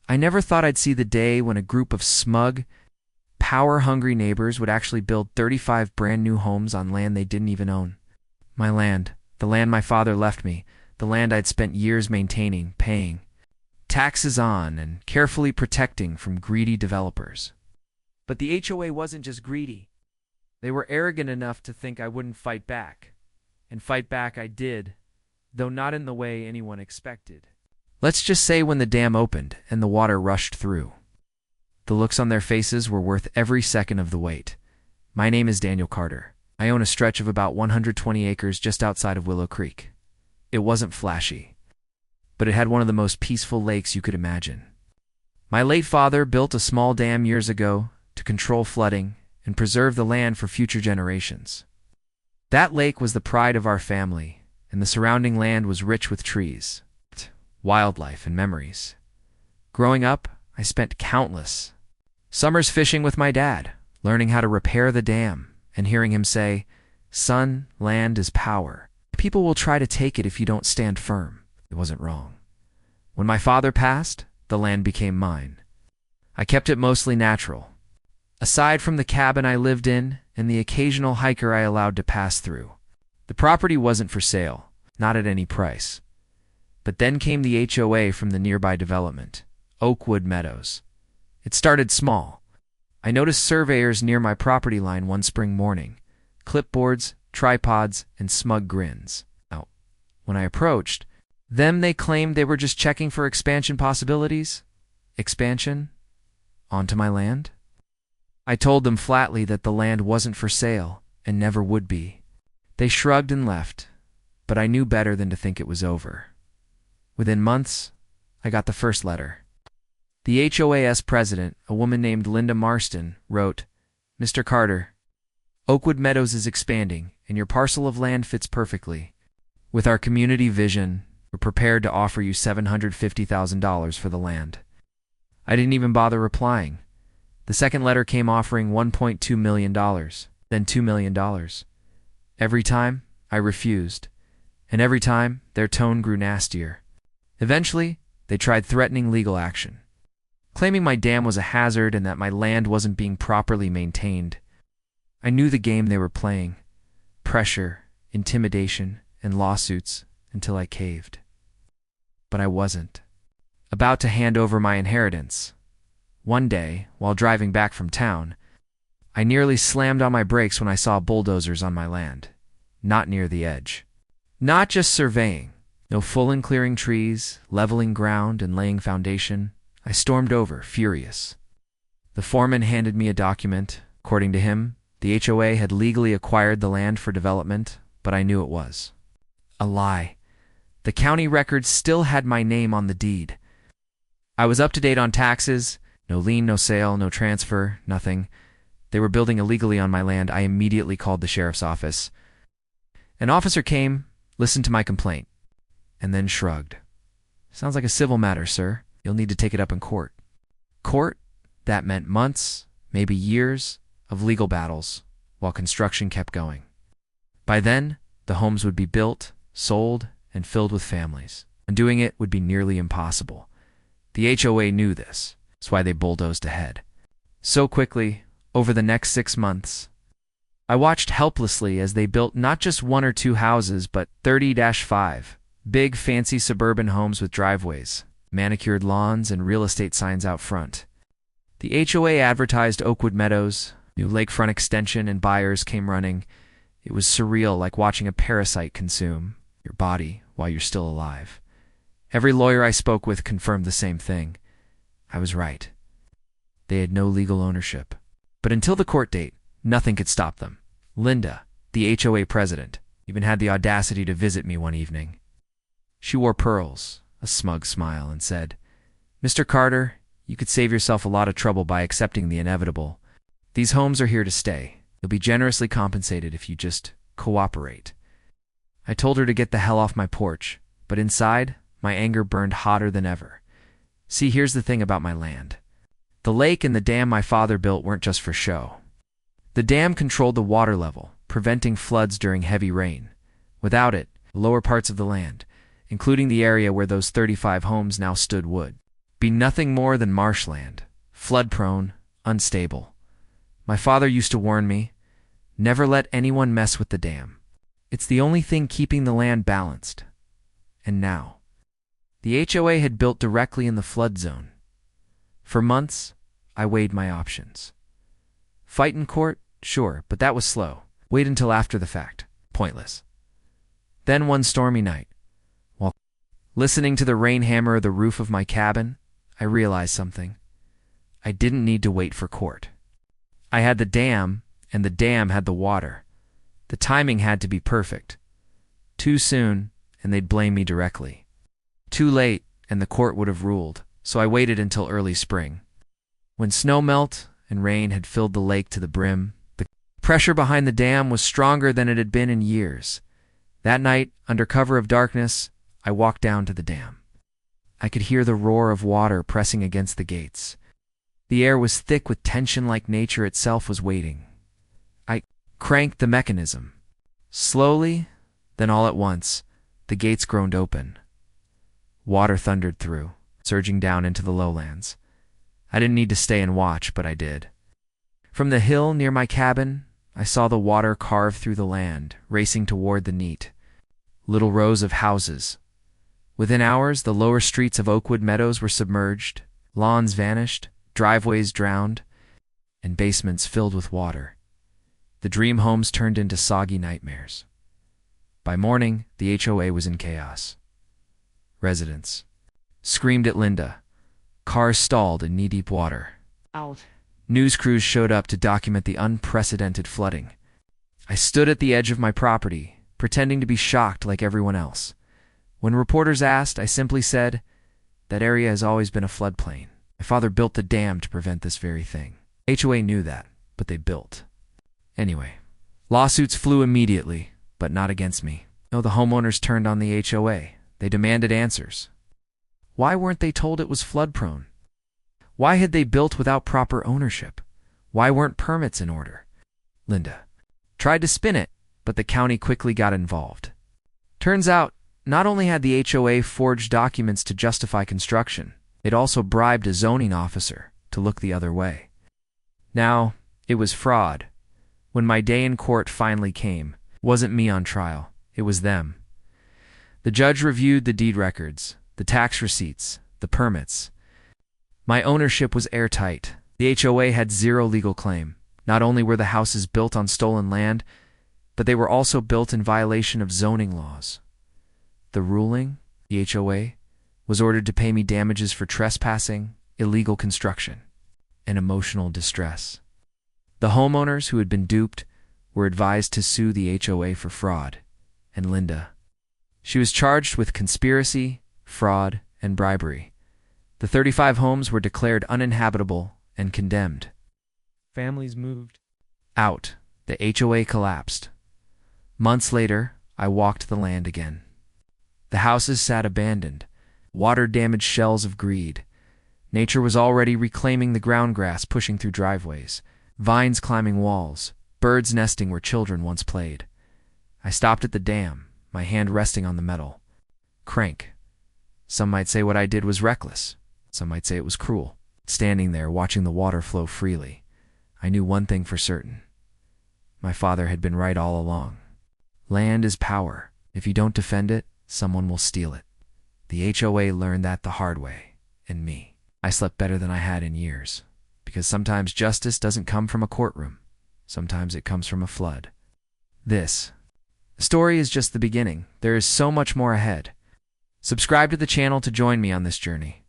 I never thought I'd see the day when a group of smug, power-hungry neighbors would actually build 35 brand-new homes on land they didn't even own. My land, the land my father left me, the land I'd spent years maintaining, paying taxes on, and carefully protecting from greedy developers. But the HOA wasn't just greedy. They were arrogant enough to think I wouldn't fight back. And fight back I did, though not in the way anyone expected. Let's just say when the dam opened and the water rushed through, the looks on their faces were worth every second of the wait. My name is Daniel Carter. I own a stretch of about 120 acres just outside of Willow Creek. It wasn't flashy, but it had one of the most peaceful lakes you could imagine. My late father built a small dam years ago to control flooding and preserve the land for future generations. That lake was the pride of our family, and the surrounding land was rich with trees, wildlife, and memories. Growing up, I spent countless summers fishing with my dad, learning how to repair the dam, and hearing him say, "Son, land is power. People will try to take it if you don't stand firm." It wasn't wrong. When my father passed, the land became mine. I kept it mostly natural. Aside from the cabin I lived in and the occasional hiker I allowed to pass through, the property wasn't for sale, not at any price. But then came the HOA from the nearby development, Oakwood Meadows. It started small. I noticed surveyors near my property line one spring morning, clipboards, tripods, and smug grins. Now, when I approached, they claimed they were just checking for expansion possibilities. Expansion? Onto my land? I told them flatly that the land wasn't for sale and never would be. They shrugged and left, but I knew better than to think it was over. Within months, I got the first letter. The HOA's president, a woman named Linda Marston, wrote, "Mr. Carter, Oakwood Meadows is expanding, and your parcel of land fits perfectly. With our community vision, we're prepared to offer you $750,000 for the land." I didn't even bother replying. The second letter came offering $1.2 million, then $2 million. Every time, I refused, and every time, their tone grew nastier. Eventually, they tried threatening legal action, claiming my dam was a hazard and that my land wasn't being properly maintained. I knew the game they were playing: pressure, intimidation, and lawsuits, until I caved. But I wasn't. About to hand over my inheritance, one day, while driving back from town, I nearly slammed on my brakes when I saw bulldozers on my land, not near the edge. Not just surveying, no full and clearing trees, leveling ground, and laying foundation. I stormed over, furious. The foreman handed me a document. According to him, the HOA had legally acquired the land for development, but I knew it was a lie. The county records still had my name on the deed. I was up to date on taxes. No lien, no sale, no transfer, nothing. They were building illegally on my land. I immediately called the sheriff's office. An officer came, listened to my complaint, and then shrugged. "Sounds like a civil matter, sir. You'll need to take it up in court." Court? That meant months, maybe years, of legal battles, while construction kept going. By then, the homes would be built, sold, and filled with families. Undoing it would be nearly impossible. The HOA knew this. That's why they bulldozed ahead. So quickly, over the next 6 months, I watched helplessly as they built not just 1 or 2 houses, but 30-5, big, fancy suburban homes with driveways, manicured lawns, and real estate signs out front. The HOA advertised Oakwood Meadows, new lakefront extension, and buyers came running. It was surreal, like watching a parasite consume your body while you're still alive. Every lawyer I spoke with confirmed the same thing. I was right. They had no legal ownership. But until the court date, nothing could stop them. Linda, the HOA president, even had the audacity to visit me one evening. She wore pearls, a smug smile, and said, "Mr. Carter, you could save yourself a lot of trouble by accepting the inevitable. These homes are here to stay. You'll be generously compensated if you just cooperate." I told her to get the hell off my porch, but inside, my anger burned hotter than ever. See, here's the thing about my land. The lake and the dam my father built weren't just for show. The dam controlled the water level, preventing floods during heavy rain. Without it, the lower parts of the land, including the area where those 35 homes now stood, would be nothing more than marshland, flood-prone, unstable. My father used to warn me, never let anyone mess with the dam. It's the only thing keeping the land balanced. And now, the HOA had built directly in the flood zone. For months, I weighed my options. Fight in court? Sure, but that was slow. Wait until after the fact. Pointless. Then one stormy night, while listening to the rain hammer the roof of my cabin, I realized something. I didn't need to wait for court. I had the dam, and the dam had the water. The timing had to be perfect. Too soon, and they'd blame me directly. Too late, and the court would have ruled, so I waited until early spring. When snow melt and rain had filled the lake to the brim, the pressure behind the dam was stronger than it had been in years. That night, under cover of darkness, I walked down to the dam. I could hear the roar of water pressing against the gates. The air was thick with tension like nature itself was waiting. I cranked the mechanism. Slowly, then all at once, the gates groaned open. Water thundered through, surging down into the lowlands. I didn't need to stay and watch, but I did. From the hill near my cabin, I saw the water carve through the land, racing toward the neat little rows of houses. Within hours, the lower streets of Oakwood Meadows were submerged, lawns vanished, driveways drowned, and basements filled with water. The dream homes turned into soggy nightmares. By morning, the HOA was in chaos. Residents screamed at Linda. Cars stalled in knee-deep water. Out. News crews showed up to document the unprecedented flooding. I stood at the edge of my property, pretending to be shocked like everyone else. When reporters asked, I simply said, "That area has always been a floodplain. My father built the dam to prevent this very thing." HOA knew that, but they built. Anyway, lawsuits flew immediately, but not against me. No, the homeowners turned on the HOA. They demanded answers. Why weren't they told it was flood-prone? Why had they built without proper ownership? Why weren't permits in order? Linda tried to spin it, but the county quickly got involved. Turns out, not only had the HOA forged documents to justify construction, it also bribed a zoning officer to look the other way. Now, it was fraud. When my day in court finally came, it wasn't me on trial, it was them. The judge reviewed the deed records, the tax receipts, the permits. My ownership was airtight. The HOA had zero legal claim. Not only were the houses built on stolen land, but they were also built in violation of zoning laws. The ruling, the HOA, was ordered to pay me damages for trespassing, illegal construction, and emotional distress. The homeowners who had been duped were advised to sue the HOA for fraud, and Linda. She was charged with conspiracy, fraud, and bribery. The 35 homes were declared uninhabitable and condemned. Families moved out. The HOA collapsed. Months later, I walked the land again. The houses sat abandoned, water-damaged shells of greed. Nature was already reclaiming the ground grass pushing through driveways, vines climbing walls, birds nesting where children once played. I stopped at the dam, my hand resting on the metal. Crank. Some might say what I did was reckless. Some might say it was cruel. Standing there, watching the water flow freely, I knew one thing for certain. My father had been right all along. Land is power. If you don't defend it, someone will steal it. The HOA learned that the hard way, and me. I slept better than I had in years, because sometimes justice doesn't come from a courtroom. Sometimes it comes from a flood. This story is just the beginning. There is so much more ahead. Subscribe to the channel to join me on this journey.